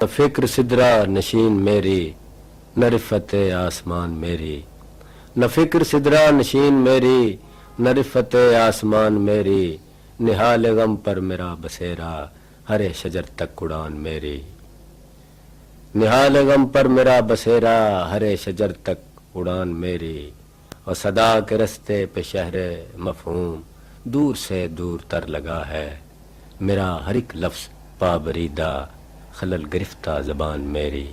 نہ فکر سدرا نشین میری نہ رفت آسمان میری، نہ فکر سدرا نشین میری نہ رفت آسمان میری، نہال غم پر میرا بسیرا ہرے شجر تک اڑان میری، نہال غم پر میرا بسیرا ہرے شجر تک اڑان میری، اور صدا کے رستے پہ شہر مفہوم دور سے دور تر لگا ہے، میرا ہر ایک لفظ پابریدہ خلل گرفتہ زبان میری،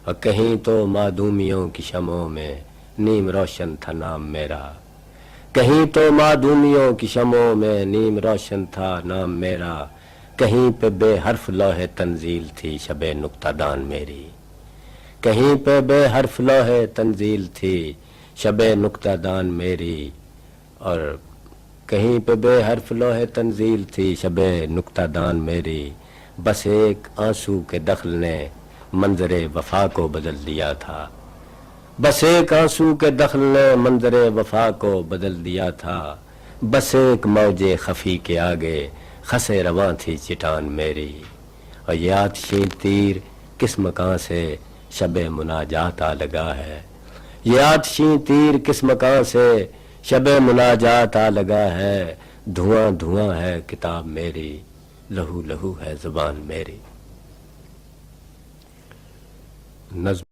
اور کہیں تو معدومیوں کی شمعوں میں نیم روشن تھا نام میرا، کہیں تو معدومیوں کی شمعوں میں نیم روشن تھا نام میرا، کہیں پہ بے حرف لوح تنزیل تھی شب نقطہ دان میری، کہیں پہ بے حرف لوح تنزیل تھی شب نقطہ دان میری، اور کہیں پہ بے حرف لوح تنزیل تھی شب نقطہ دان میری، بس ایک آنسو کے دخل نے منظر وفا کو بدل دیا تھا، بس ایک آنسو کے دخل نے منظر وفا کو بدل دیا تھا، بس ایک موج خفی کے آگے خسے رواں تھی چٹان میری، اور یہ آتشیں تیر کس مکان سے شب مناجات آ لگا ہے، یہ آتشیں تیر کس مکان سے شب مناجات آ لگا ہے، دھواں دھواں ہے کتاب میری، لہو لہو ہے زبان میری۔ نظم